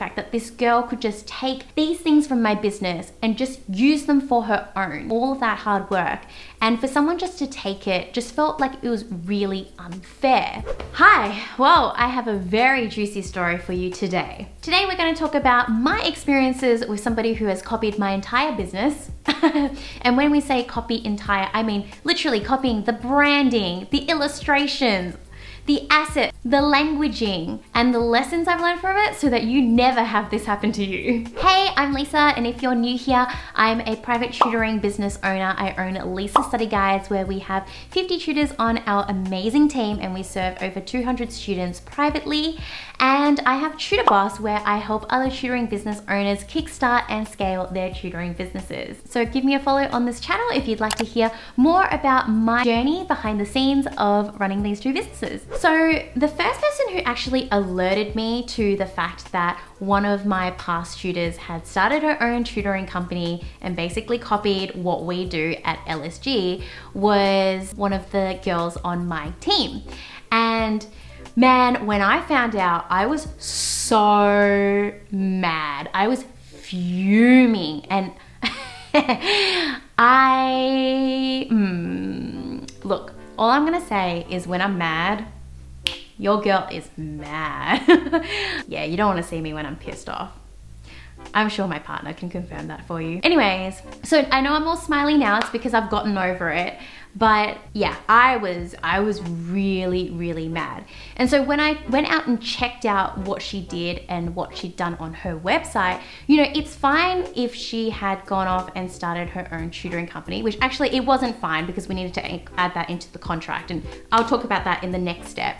fact that this girl could just take these things from my business and just use them for her own. All of that hard work. And for someone just to take it just felt like it was really unfair. Hi, well, I have a very juicy story for you today. Today we're going to talk about my experiences with somebody who has copied my entire business. And when we say copy entire, I mean literally copying the branding, the illustrations, the assets, the languaging, and the lessons I've learned from it so that you never have this happen to you. Hey, I'm Lisa, and if you're new here, I'm a private tutoring business owner. I own Lisa Study Guides, where we have 50 tutors on our amazing team, and we serve over 200 students privately. And I have Tutor Boss, where I help other tutoring business owners kickstart and scale their tutoring businesses. So give me a follow on this channel if you'd like to hear more about my journey behind the scenes of running these two businesses. So the first person who actually alerted me to the fact that one of my past tutors had started her own tutoring company and basically copied what we do at LSG was one of the girls on my team. And man, when I found out, I was so mad. I was fuming, and look, all I'm gonna say is when I'm mad, your girl is mad. Yeah, you don't want to see me when I'm pissed off. I'm sure my partner can confirm that for you. Anyways, so I know I'm all smiley now. It's because I've gotten over it. But yeah, I was really, really mad. And so when I went out and checked out what she did and what she'd done on her website, you know, it's fine if she had gone off and started her own tutoring company, which actually it wasn't fine because we needed to add that into the contract, and I'll talk about that in the next step.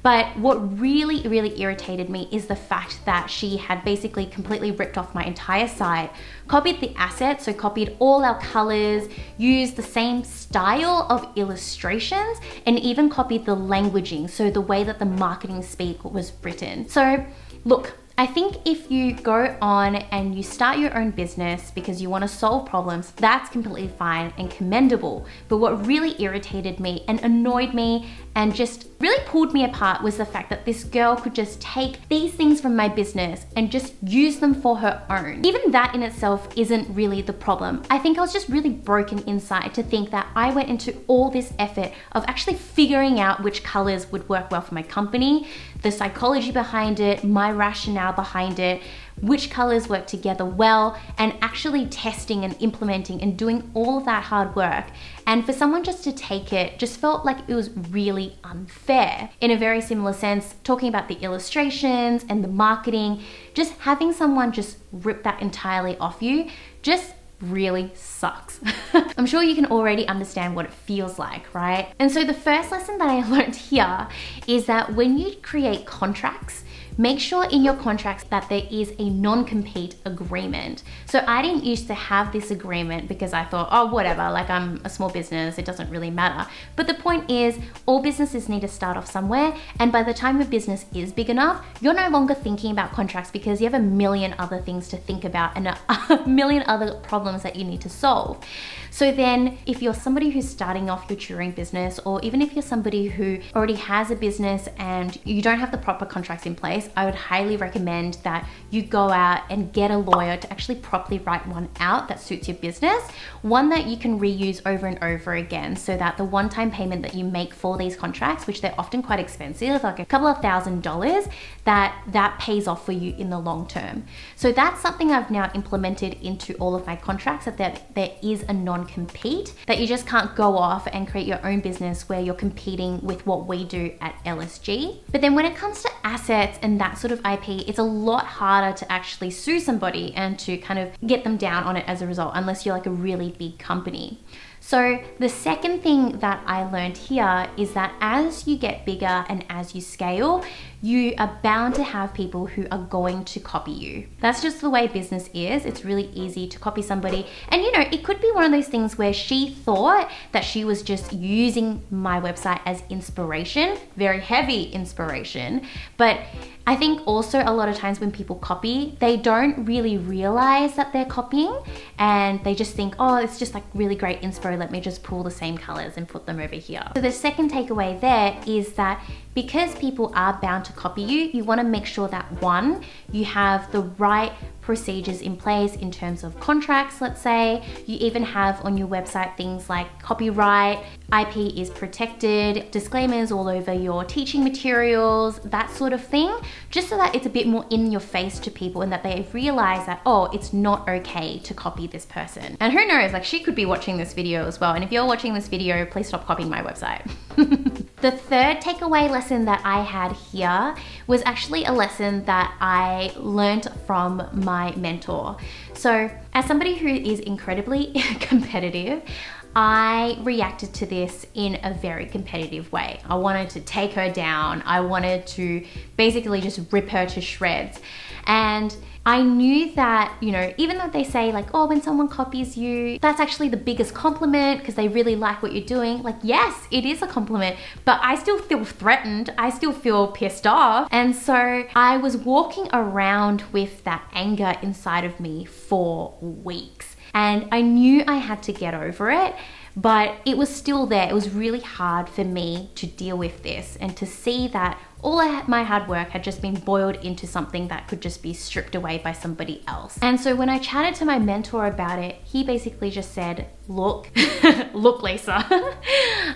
But what really, really irritated me is the fact that she had basically completely ripped off my entire site, copied the assets, so copied all our colors, used the same style of illustrations, and even copied the languaging, so the way that the marketing speak was written. So look, I think if you go on and you start your own business because you want to solve problems, that's completely fine and commendable. But what really irritated me and annoyed me and just really pulled me apart was the fact that this girl could just take these things from my business and just use them for her own. Even that in itself isn't really the problem. I think I was just really broken inside to think that I went into all this effort of actually figuring out which colors would work well for my company, the psychology behind it, my rationale behind it, which colors work together well, and actually testing and implementing and doing all of that hard work. And for someone just to take it just felt like it was really unfair. In a very similar sense, talking about the illustrations and the marketing, just having someone just rip that entirely off you just really sucks. I'm sure you can already understand what it feels like, right? And so the first lesson that I learned here is that when you create contracts, make sure in your contracts that there is a non-compete agreement. So I didn't used to have this agreement because I thought, oh, whatever, like I'm a small business, it doesn't really matter. But the point is, all businesses need to start off somewhere. And by the time your business is big enough, you're no longer thinking about contracts because you have a million other things to think about and a million other problems that you need to solve. So then if you're somebody who's starting off your tutoring business, or even if you're somebody who already has a business and you don't have the proper contracts in place, I would highly recommend that you go out and get a lawyer to actually properly write one out that suits your business, one that you can reuse over and over again, so that the one-time payment that you make for these contracts, which they're often quite expensive, like a couple of $1,000s, that pays off for you in the long term. So that's something I've now implemented into all of my contracts, that there is a non-compete, that you just can't go off and create your own business where you're competing with what we do at LSG. But then when it comes to assets and that sort of IP, it's a lot harder to actually sue somebody and to kind of get them down on it as a result, unless you're like a really big company. So the second thing that I learned here is that as you get bigger and as you scale, you are bound to have people who are going to copy you. That's just the way business is. It's really easy to copy somebody. And you know, it could be one of those things where she thought that she was just using my website as inspiration, very heavy inspiration. But I think also a lot of times when people copy, they don't really realize that they're copying, and they just think, oh, it's just like really great inspo, let me just pull the same colors and put them over here. So the second takeaway there is that because people are bound to copy you, you want to make sure that one, you have the right procedures in place in terms of contracts, let's say. You even have on your website things like copyright, IP is protected, disclaimers all over your teaching materials, that sort of thing, just so that it's a bit more in your face to people and that they realize that, oh, it's not okay to copy this person. And who knows, like she could be watching this video as well. And if you're watching this video, please stop copying my website. The third takeaway lesson that I had here was actually a lesson that I learned from my mentor. So as somebody who is incredibly competitive, I reacted to this in a very competitive way. I wanted to take her down. I wanted to basically just rip her to shreds. And I knew that, you know, even though they say like, oh, when someone copies you, that's actually the biggest compliment because they really like what you're doing. Like, yes, it is a compliment, but I still feel threatened. I still feel pissed off. And so I was walking around with that anger inside of me for weeks. And I knew I had to get over it, but it was still there. It was really hard for me to deal with this and to see that all my hard work had just been boiled into something that could just be stripped away by somebody else. And so when I chatted to my mentor about it, he basically just said, look, look, Lisa,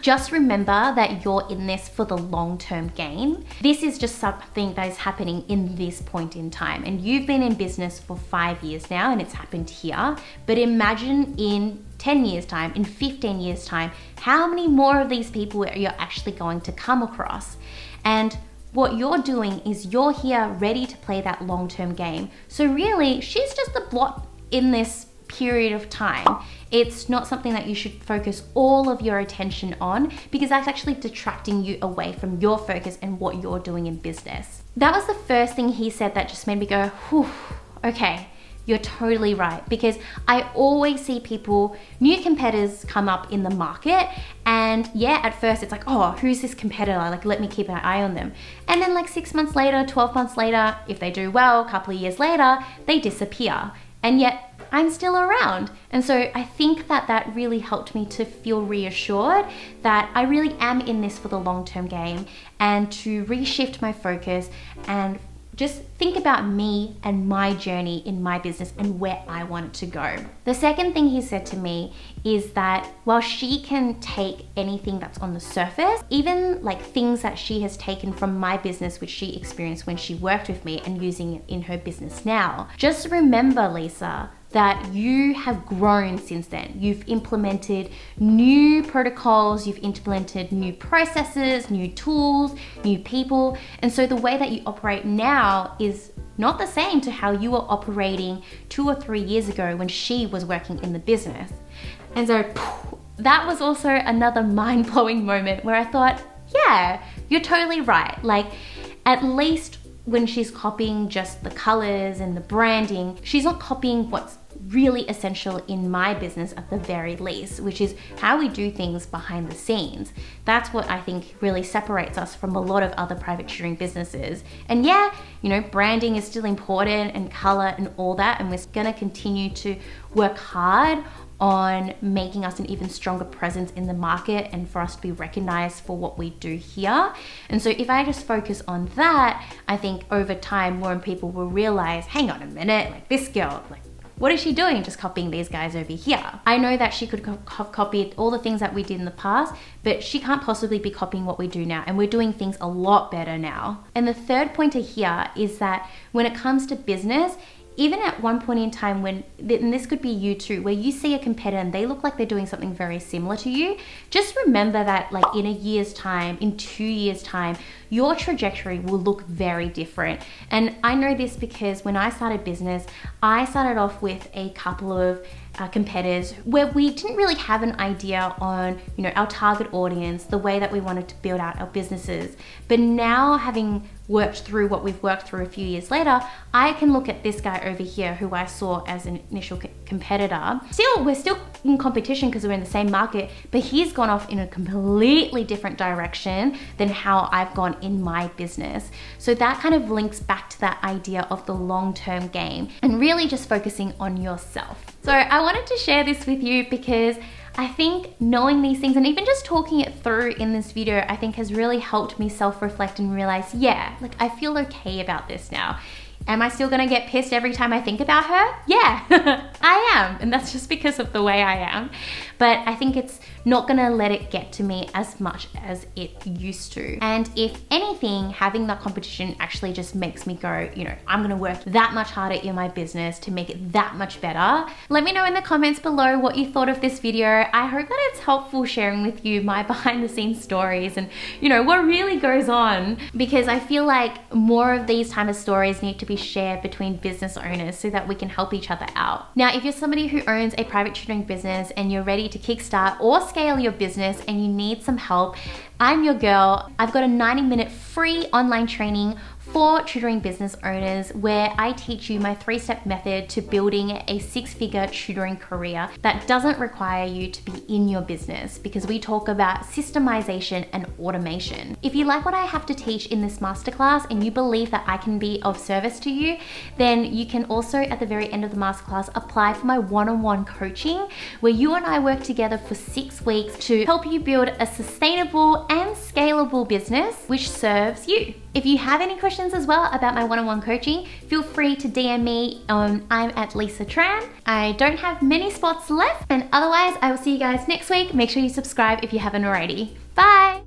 just remember that you're in this for the long-term gain. This is just something that is happening in this point in time. And you've been in business for 5 years now and it's happened here. But imagine in 10 years time, in 15 years time, how many more of these people you're actually going to come across. And what you're doing is you're here ready to play that long-term game. So really, she's just a blot in this period of time. It's not something that you should focus all of your attention on because that's actually detracting you away from your focus and what you're doing in business. That was the first thing he said that just made me go, whew, okay. You're totally right, because I always see people, new competitors come up in the market, and yeah, at first it's like, oh, who's this competitor? Like, let me keep an eye on them. And then like 6 months later, 12 months later, if they do well, a couple of years later, they disappear. And yet I'm still around. And so I think that that really helped me to feel reassured that I really am in this for the long-term game and to reshift my focus and just think about me and my journey in my business and where I want it to go. The second thing he said to me is that while she can take anything that's on the surface, even like things that she has taken from my business, which she experienced when she worked with me and using it in her business now, just remember, Lisa, that you have grown since then. You've implemented new protocols, you've implemented new processes, new tools, new people. And so the way that you operate now is not the same to how you were operating 2 or 3 years ago when she was working in the business. And so that was also another mind-blowing moment where I thought, yeah, you're totally right. Like, at least when she's copying just the colors and the branding, she's not copying what's really essential in my business at the very least, which is how we do things behind the scenes. That's what I think really separates us from a lot of other private tutoring businesses. And yeah, you know, branding is still important and color and all that, and we're gonna continue to work hard on making us an even stronger presence in the market and for us to be recognized for what we do here. And so if I just focus on that, I think over time more people will realize, hang on a minute, like this girl, like what is she doing just copying these guys over here? I know that she could have copied all the things that we did in the past, but she can't possibly be copying what we do now, and we're doing things a lot better now. And the third pointer here is that when it comes to business, even at one point in time when, and this could be you too, where you see a competitor and they look like they're doing something very similar to you, just remember that like in a year's time, in 2 years' time, your trajectory will look very different. And I know this because when I started business, I started off with a couple of competitors where we didn't really have an idea on, you know, our target audience, the way that we wanted to build out our businesses. But now, having worked through what we've worked through a few years later, I can look at this guy over here who I saw as an initial competitor. We're still in competition because we're in the same market, but he's gone off in a completely different direction than how I've gone want in my business. So that kind of links back to that idea of the long-term game and really just focusing on yourself. So I wanted to share this with you because I think knowing these things and even just talking it through in this video, I think has really helped me self-reflect and realize, yeah, like I feel okay about this now. Am I still gonna get pissed every time I think about her? Yeah, I am. And that's just because of the way I am. But I think it's not gonna let it get to me as much as it used to. And if anything, having that competition actually just makes me go, you know, I'm gonna work that much harder in my business to make it that much better. Let me know in the comments below what you thought of this video. I hope that it's helpful sharing with you my behind the scenes stories and, you know, what really goes on, because I feel like more of these type of stories need to be shared between business owners so that we can help each other out. Now, if you're somebody who owns a private tutoring business and you're ready to kickstart or scale your business and you need some help, I'm your girl. I've got a 90-minute free online training for tutoring business owners where I teach you my 3-step method to building a 6-figure tutoring career that doesn't require you to be in your business, because we talk about systemization and automation. If you like what I have to teach in this masterclass and you believe that I can be of service to you, then you can also at the very end of the masterclass apply for my one-on-one coaching where you and I work together for 6 weeks to help you build a sustainable and scalable business which serves you. If you have any questions as well about my one-on-one coaching, feel free to DM me. I'm at Lisa Tran. I don't have many spots left, and otherwise I will see you guys next week. Make sure you subscribe if you haven't already. Bye!